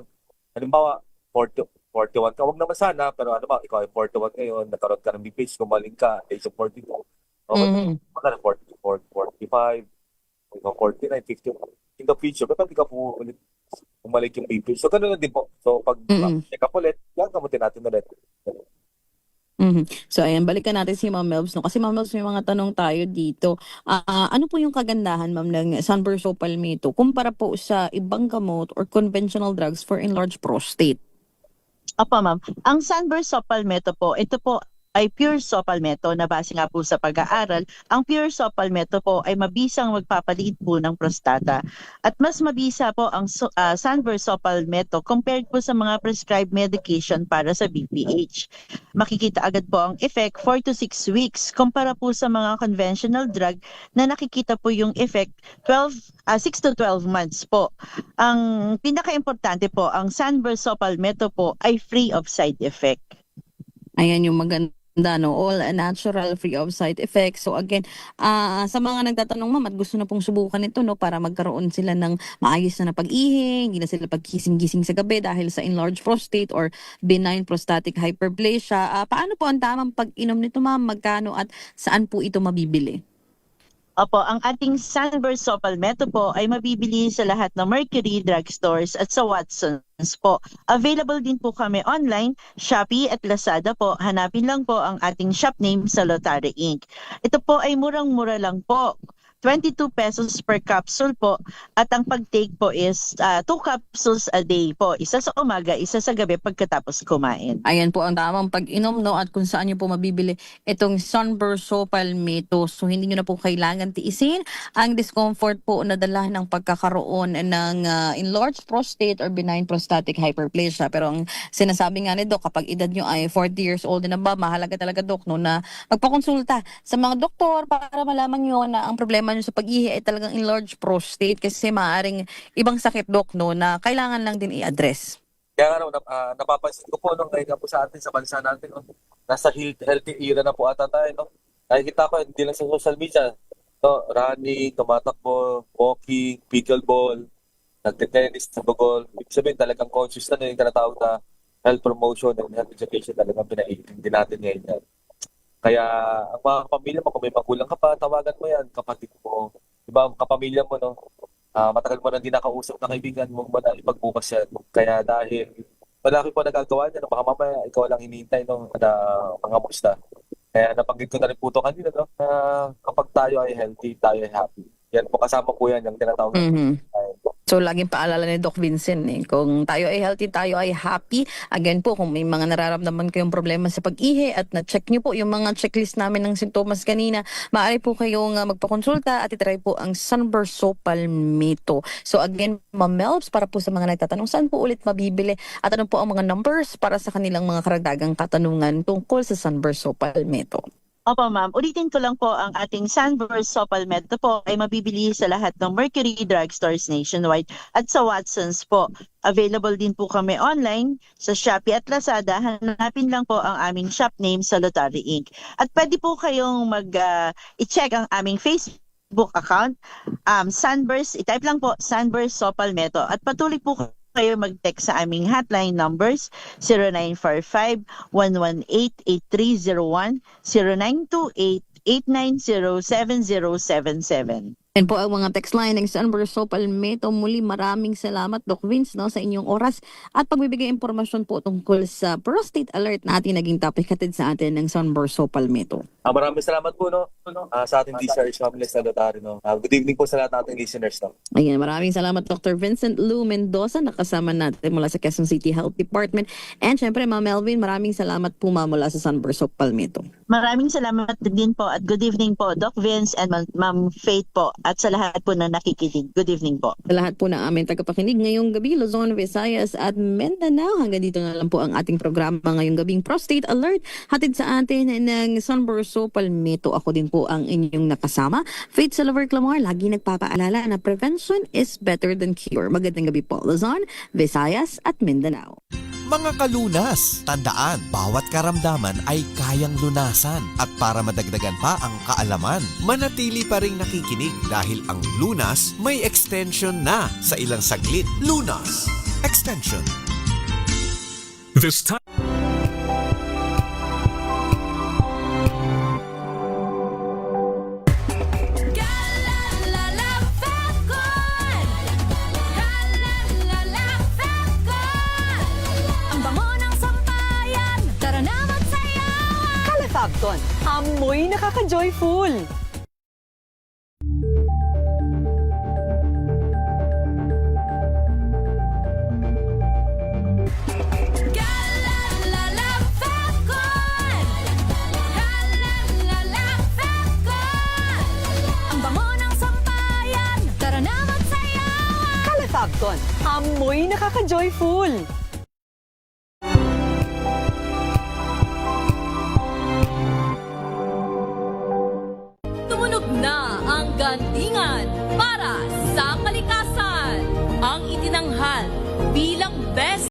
Halimbawa, 41 ka, wag naman sana, pero ano ba, ikaw ay 41 ngayon, nagkaroon ka ng BPH, gumaling ka, age of 42, okay, magkano 44, 45, ikaw 49, 50, in the future, pero ikaw po ulit umalik yung BPH. So, ganoon din po. So, pag check up ulit, yan, gamutin natin ulit. So ayan, balikan natin si Ma'am Melvs, no? Kasi Ma'am Melvs, may mga tanong tayo dito. Ano po yung kagandahan, Ma'am, ng Sunburst Palmetto kumpara po sa ibang gamot or conventional drugs for enlarged prostate? Opo, ma'am. Ang Sunburst Palmetto po, ito po ay pure Sopalmetto na base nga po sa pag-aaral. Ang pure Sopalmetto po ay mabisang magpapaliit po ng prostata. At mas mabisa po ang Sunburst Palmetto compared po sa mga prescribed medication para sa BPH. Makikita agad po ang effect 4 to 6 weeks kumpara po sa mga conventional drug na nakikita po yung effect 6 to 12 months po. Ang pinaka-importante po, ang Sunburst Palmetto po ay free of side effect. Ayan yung maganda, no? All natural, free of side effects. So again, sa mga nagtatanong, Ma'am, at gusto na pong subukan ito, no, para magkaroon sila ng maayos na pag-ihi, hindi na sila pagkising-gising sa gabi dahil sa enlarged prostate or benign prostatic hyperplasia. Paano po ang tamang pag-inom nito, Ma'am? Magkano at saan po ito mabibili? Opo, ang ating Sunburst Palmetto po ay mabibili sa lahat ng Mercury drugstores at sa Watsons po. Available din po kami online, Shopee at Lazada po. Hanapin lang po ang ating shop name sa Lotare Inc. Ito po ay murang-mura lang po. 22 pesos per capsule po at ang pag-take po is 2 capsules a day po. Isa sa umaga, isa sa gabi pagkatapos kumain. Ayan po ang tamang pag-inom, no, at kung saan nyo po mabibili itong Sunburst Palmetto. So hindi nyo na po kailangan tiisin ang discomfort po na dala ng pagkakaroon ng enlarged prostate or benign prostatic hyperplasia. Pero ang sinasabi nga ni Doc, kapag edad nyo ay 40 years old na ba, mahalaga talaga, Doc, no, na magpakonsulta sa mga doktor para malaman nyo na ang problema nyo sa pag-ihi ay talagang enlarged prostate, kasi maaaring ibang sakit, Doc, no, na kailangan lang din i-address. Kaya nga napapansin ko po nung ngayon po sa atin sa bansa natin, nasa healthy era na po ata tayo, no? Nakikita ko, hindi lang sa social media, no? Running, tumatakbo, walking, pickleball, nagte-tennis, nagbo-golf. Ibig sabihin, talagang conscious na yung tinatawag na health promotion and health education talagang pinaiintindi natin ngayon yan. Kaya ang mga pamilya mo, kung may magulang ka pa, tawagan mo yan, kapatid mo. Diba, ang kapamilya mo, no? Matagal mo nang di nakausap na kaibigan mo na ipagbukas yan. Kaya dahil malaki po nagagawa niya, no? Baka mamaya ikaw lang hinihintay, no? Na mga musta. Kaya nabanggit ko na rin po ito kanina, no? Na kapag tayo ay healthy, tayo ay happy. Yan po, kasama po yan, yung tinatawag na So, laging paalala ni Doc Vincent, kung tayo ay healthy, tayo ay happy. Again po, kung may mga nararamdaman kayong problema sa pag-ihi at na-check nyo po yung mga checklist namin ng sintomas kanina, maaari po kayong magpakonsulta at itry po ang Sunburst Sopalmeto. So again, Ma'am Melbs, para po sa mga nagtatanong, saan po ulit mabibili at ano po ang mga numbers para sa kanilang mga karagdagang katanungan tungkol sa Sunburst Sopalmeto? Opo, ma'am. Ulitin ko lang po, ang ating Sunburst Sopalmeto po ay mabibili sa lahat ng Mercury drugstores nationwide at sa Watsons po. Available din po kami online sa Shopee at Lazada. Hanapin lang po ang aming shop name sa Lotari Inc. At pwede po kayong i-check ang aming Facebook account, Sunburst. I-type lang po Sunburst Sopalmeto at patuloy po kayo mag-text sa aming hotline numbers 0945-118-8301, 0928-890-7077. Yan po ang mga text line ng Sunburst Sopalmeto. Muli maraming salamat, Doc Vince, sa inyong oras at pagbibigay impormasyon po tungkol sa prostate alert na ating naging topic hatid sa atin ng Sunburst Sopalmeto. Maraming salamat po, no? Sa ating DCRH family sa Lotari, no? Good evening po sa lahat ng ating listeners, no? Ayan, maraming salamat, Dr. Vincent Lou Mendoza, nakasama natin mula sa Quezon City Health Department. And syempre, Ma'am Melvin, maraming salamat po mula sa Sunburst Sopalmeto. Maraming salamat din po at good evening po, Doc Vince and Ma'am Faith po. At sa lahat po na nakikinig. Good evening po. Sa lahat po ng aming tagapakinig ngayong gabi, Luzon, Visayas at Mindanao. Hanggang dito na lang po ang ating programa ngayong gabing Prostate Alert. Hatid sa atin ng Sunburst Sopalmeto. Ako din po ang inyong nakasama. Faith Salaver Clamor, lagi nagpapaalala na prevention is better than cure. Magandang gabi po, Luzon, Visayas at Mindanao. Mga kalunas, tandaan, bawat karamdaman ay kayang lunasan. At para madagdagan pa ang kaalaman, manatili pa ring nakikinig dahil ang Lunas may extension na sa ilang saglit. Lunas Extension. This time. Fabcon, amoy nakaka-joyful. Ang bango ng sampayan, tara na magsayawan. Fabcon, amoy nakaka-joyful. Na ang gantingan para sa kalikasan. Ang itinanghal bilang